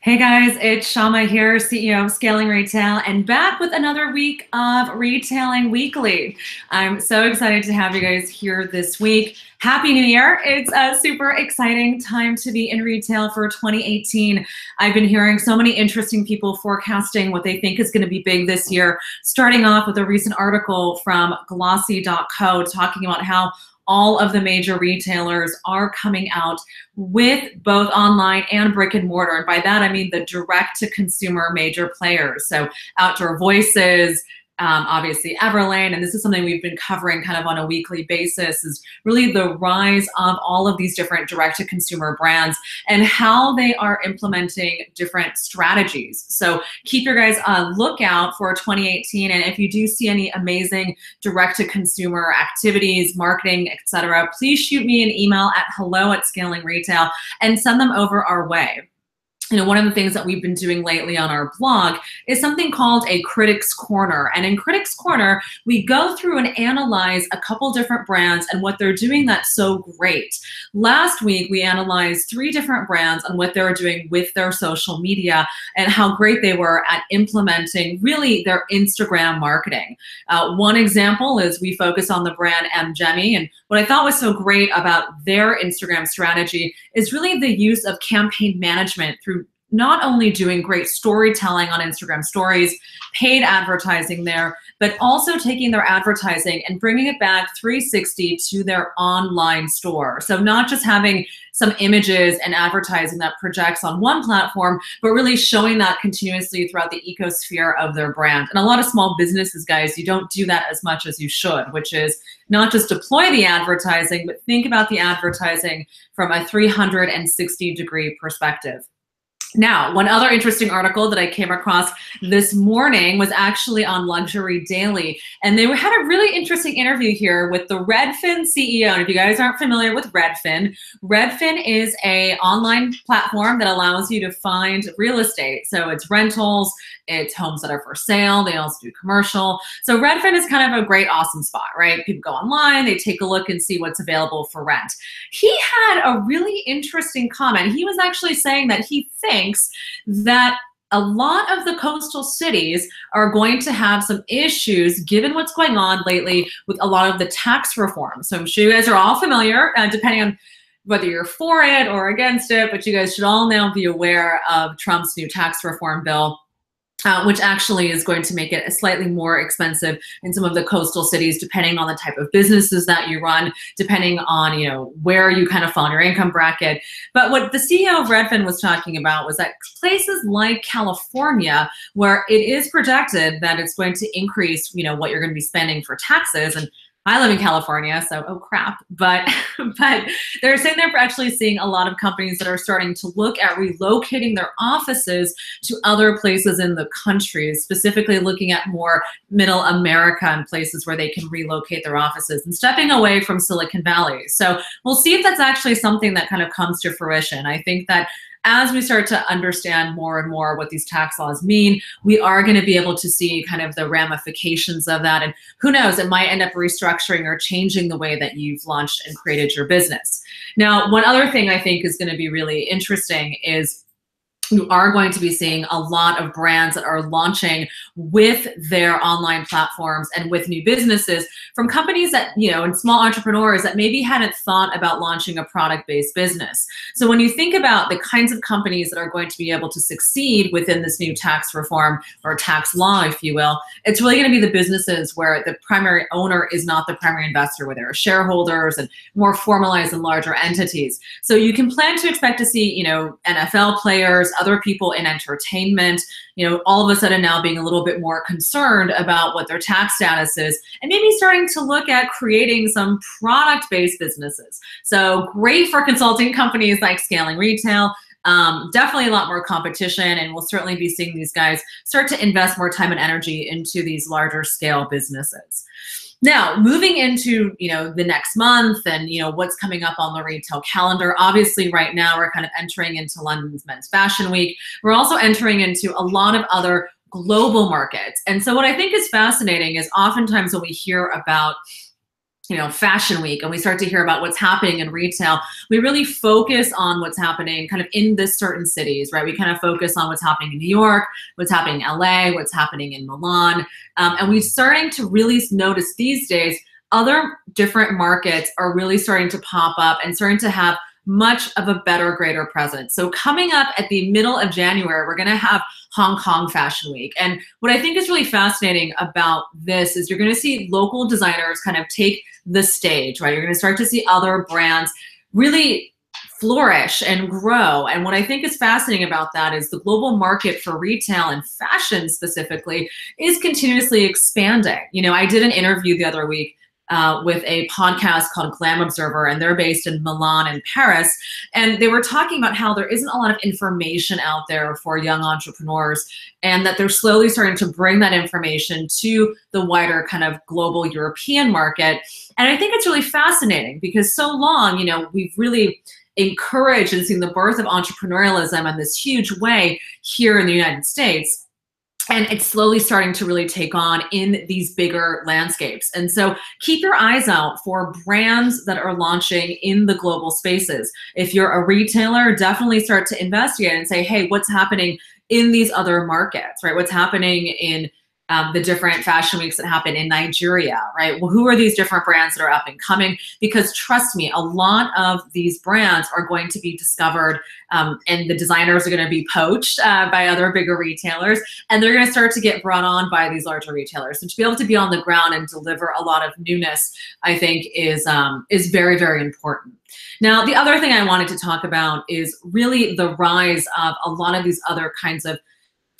Hey guys, it's Syama here, CEO of Scaling Retail, and back with another week of Retailing Weekly. I'm so excited to have you guys here this week. Happy New Year. It's a super exciting time to be in retail for 2018. I've been hearing so many interesting people forecasting what they think is going to be big this year, starting off with a recent article from glossy.co talking about how all of the major retailers are coming out with both online and brick and mortar. And by that, I mean the direct to consumer major players. So Outdoor Voices, obviously Everlane, and this is something we've been covering kind of on a weekly basis, is really the rise of all of these different direct to consumer brands and how they are implementing different strategies. So keep your guys on lookout for 2018. And if you do see any amazing direct to consumer activities, marketing, etc., please shoot me an email at hello@scalingRetail and send them over our way. One of the things that we've been doing lately on our blog is something called a Critics Corner. And in Critics Corner, we go through and analyze a couple different brands and what they're doing that's so great. Last week, we analyzed 3 different brands and what they're doing with their social media and how great they were at implementing really their Instagram marketing. One example is we focus on the brand Mgemi, and what I thought was so great about their Instagram strategy is really the use of campaign management through not only doing great storytelling on Instagram stories, paid advertising there, but also taking their advertising and bringing it back 360 to their online store. So not just having some images and advertising that projects on one platform, but really showing that continuously throughout the ecosphere of their brand. And a lot of small businesses, guys, you don't do that as much as you should, which is not just deploy the advertising, but think about the advertising from a 360-degree perspective. Now, one other interesting article that I came across this morning was actually on Luxury Daily, and they had a really interesting interview here with the Redfin CEO. And if you guys aren't familiar with Redfin, Redfin is an online platform that allows you to find real estate. So it's rentals, it's homes that are for sale. They also do commercial. So Redfin is kind of a great, awesome spot, right? People go online, they take a look and see what's available for rent. He had a really interesting comment. He was actually saying that he thinks that a lot of the coastal cities are going to have some issues given what's going on lately with a lot of the tax reform. So I'm sure you guys are all familiar, depending on whether you're for it or against it, but you guys should all now be aware of Trump's new tax reform bill. Which actually is going to make it slightly more expensive in some of the coastal cities, depending on the type of businesses that you run, depending on where you kind of fall in your income bracket. But what the CEO of Redfin was talking about was that places like California, where it is projected that it's going to increase, what you're going to be spending for taxes, and I live in California, so oh crap. But they're saying they're actually seeing a lot of companies that are starting to look at relocating their offices to other places in the country, specifically looking at more middle America and places where they can relocate their offices and stepping away from Silicon Valley. So we'll see if that's actually something that kind of comes to fruition. I think that as we start to understand more and more what these tax laws mean, we are going to be able to see kind of the ramifications of that. And who knows, it might end up restructuring or changing the way that you've launched and created your business. Now, one other thing I think is going to be really interesting is you are going to be seeing a lot of brands that are launching with their online platforms and with new businesses from companies that, and small entrepreneurs that maybe hadn't thought about launching a product-based business. So when you think about the kinds of companies that are going to be able to succeed within this new tax reform or tax law, if you will, it's really going to be the businesses where the primary owner is not the primary investor, where there are shareholders and more formalized and larger entities. So you can plan to expect to see, NFL players, other people in entertainment, all of a sudden now being a little bit more concerned about what their tax status is and maybe starting to look at creating some product-based businesses. So great for consulting companies like Scaling Retail. Definitely a lot more competition, and we'll certainly be seeing these guys start to invest more time and energy into these larger scale businesses. Now, moving into, the next month and, what's coming up on the retail calendar, obviously right now we're kind of entering into London's Men's Fashion Week. We're also entering into a lot of other global markets. And so what I think is fascinating is oftentimes when we hear about Fashion Week, and we start to hear about what's happening in retail, we really focus on what's happening kind of in this certain cities, right? We kind of focus on what's happening in New York, what's happening in LA, what's happening in Milan. And we're starting to really notice these days, other different markets are really starting to pop up and starting to have much of a better, greater presence. So coming up at the middle of January, we're going to have Hong Kong Fashion Week. And what I think is really fascinating about this is you're going to see local designers kind of take the stage, right? You're going to start to see other brands really flourish and grow. And what I think is fascinating about that is the global market for retail and fashion specifically is continuously expanding. I did an interview the other week with a podcast called Glam Observer, and they're based in Milan and Paris. And they were talking about how there isn't a lot of information out there for young entrepreneurs, and that they're slowly starting to bring that information to the wider kind of global European market. And I think it's really fascinating because so long, we've really encouraged and seen the birth of entrepreneurialism in this huge way here in the United States. And it's slowly starting to really take on in these bigger landscapes. And so keep your eyes out for brands that are launching in the global spaces. If you're a retailer, definitely start to investigate and say, hey, what's happening in these other markets, right? What's happening in the different fashion weeks that happen in Nigeria, right? Well, who are these different brands that are up and coming? Because trust me, a lot of these brands are going to be discovered and the designers are going to be poached by other bigger retailers, and they're going to start to get brought on by these larger retailers. So to be able to be on the ground and deliver a lot of newness, I think is very, very important. Now, the other thing I wanted to talk about is really the rise of a lot of these other kinds of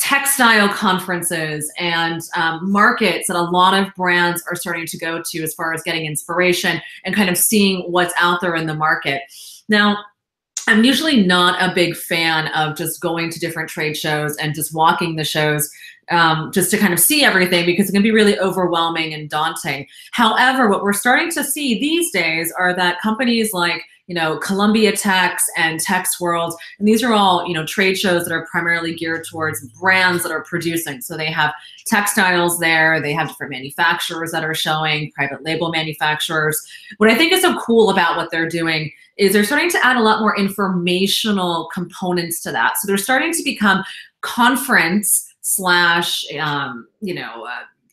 textile conferences and markets that a lot of brands are starting to go to as far as getting inspiration and kind of seeing what's out there in the market. Now, I'm usually not a big fan of just going to different trade shows and just walking the shows just to kind of see everything, because it can be really overwhelming and daunting. However, what we're starting to see these days are that companies like Columbia Tex and Tex World, and these are all, trade shows that are primarily geared towards brands that are producing. So they have textiles there, they have different manufacturers that are showing, private label manufacturers. What I think is so cool about what they're doing is they're starting to add a lot more informational components to that. So they're starting to become conference slash,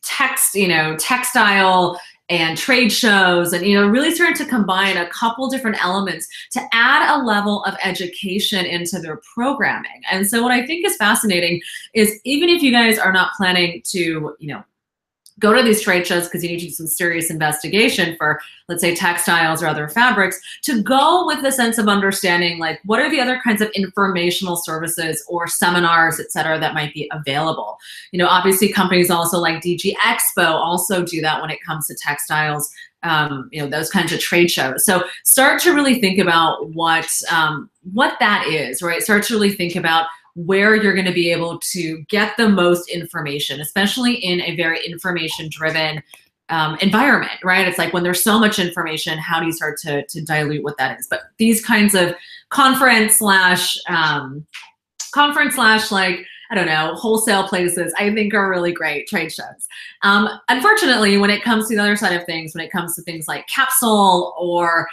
textile and trade shows, and really starting to combine a couple different elements to add a level of education into their programming. And so what I think is fascinating is, even if you guys are not planning to go to these trade shows because you need to do some serious investigation for, let's say, textiles or other fabrics, to go with the sense of understanding, like, what are the other kinds of informational services or seminars, et cetera, that might be available. Obviously companies also like DG Expo also do that when it comes to textiles, those kinds of trade shows. So start to really think about what that is, right? Start to really think about where you're going to be able to get the most information, especially in a very information-driven environment, right? It's like when there's so much information, how do you start to dilute what that is? But these kinds of conference slash like, I don't know, wholesale places, I think are really great trade shows. Unfortunately, when it comes to the other side of things, when it comes to things like Capsule or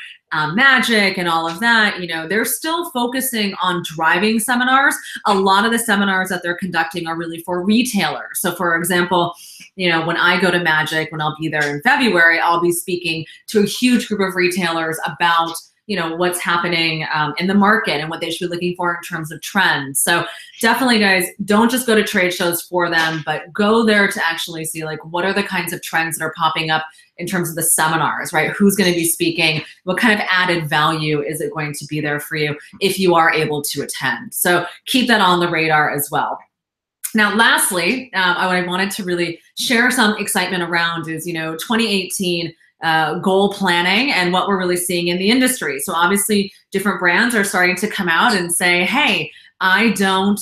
Magic and all of that, they're still focusing on driving seminars. A lot of the seminars that they're conducting are really for retailers. So for example, when I go to Magic, when I'll be there in February, I'll be speaking to a huge group of retailers about what's happening in the market and what they should be looking for in terms of trends. So definitely, guys, don't just go to trade shows for them, but go there to actually see, like, what are the kinds of trends that are popping up in terms of the seminars, right? Who's going to be speaking? What kind of added value is it going to be there for you if you are able to attend? So keep that on the radar as well. Now, lastly, what I wanted to really share some excitement around is, 2018 goal planning and what we're really seeing in the industry. So obviously different brands are starting to come out and say, hey, I don't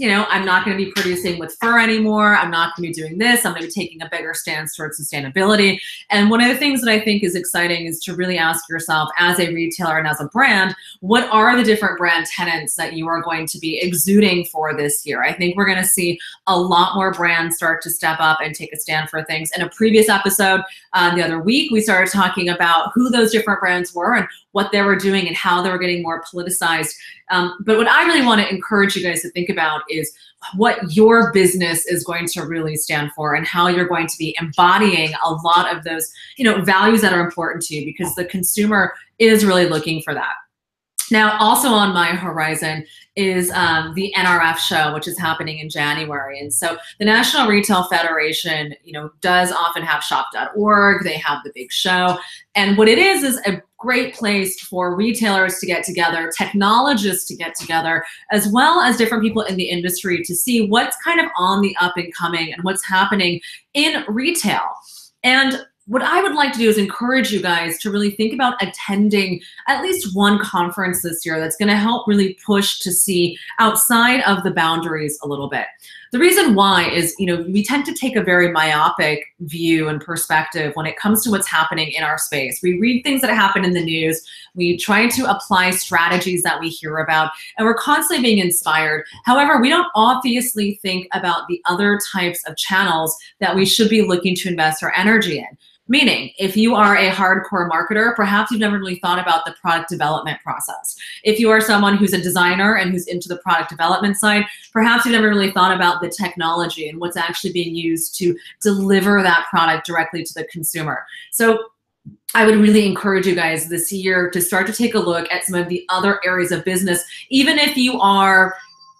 I'm not going to be producing with fur anymore. I'm not going to be doing this. I'm going to be taking a bigger stance towards sustainability. And one of the things that I think is exciting is to really ask yourself as a retailer and as a brand, what are the different brand tenets that you are going to be exuding for this year? I think we're going to see a lot more brands start to step up and take a stand for things. In a previous episode the other week, we started talking about who those different brands were and what they were doing and how they were getting more politicized. But what I really want to encourage you guys to think about is what your business is going to really stand for and how you're going to be embodying a lot of those, values that are important to you, because the consumer is really looking for that. Now, also on my horizon is the NRF show, which is happening in January. And so the National Retail Federation, does often have shop.org. They have the big show. And what it is a great place for retailers to get together, technologists to get together, as well as different people in the industry to see what's kind of on the up and coming and what's happening in retail. And what I would like to do is encourage you guys to really think about attending at least one conference this year that's going to help really push to see outside of the boundaries a little bit. The reason why is, we tend to take a very myopic view and perspective when it comes to what's happening in our space. We read things that happen in the news. We try to apply strategies that we hear about, and we're constantly being inspired. However, we don't obviously think about the other types of channels that we should be looking to invest our energy in. Meaning, if you are a hardcore marketer, perhaps you've never really thought about the product development process. If you are someone who's a designer and who's into the product development side, perhaps you've never really thought about the technology and what's actually being used to deliver that product directly to the consumer. So I would really encourage you guys this year to start to take a look at some of the other areas of business, even if you are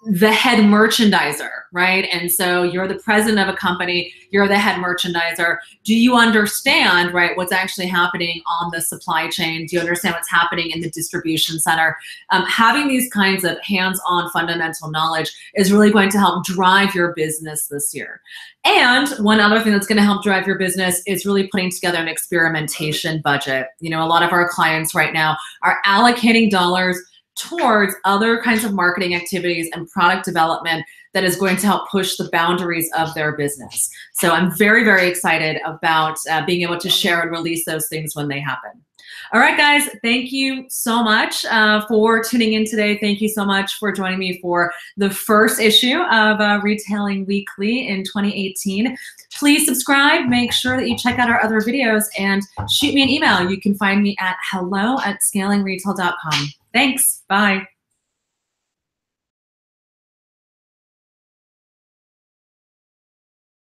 the head merchandiser, right? And so you're the president of a company, you're the head merchandiser. Do you understand, right, what's actually happening on the supply chain? Do you understand what's happening in the distribution center? Having these kinds of hands-on fundamental knowledge is really going to help drive your business this year. And one other thing that's going to help drive your business is really putting together an experimentation budget. A lot of our clients right now are allocating dollars towards other kinds of marketing activities and product development that is going to help push the boundaries of their business. So I'm very, very excited about being able to share and release those things when they happen. All right, guys, thank you so much for tuning in today. Thank you so much for joining me for the first issue of Retailing Weekly in 2018. Please subscribe, make sure that you check out our other videos, and shoot me an email. You can find me at hello@scalingretail.com. Thanks. Bye.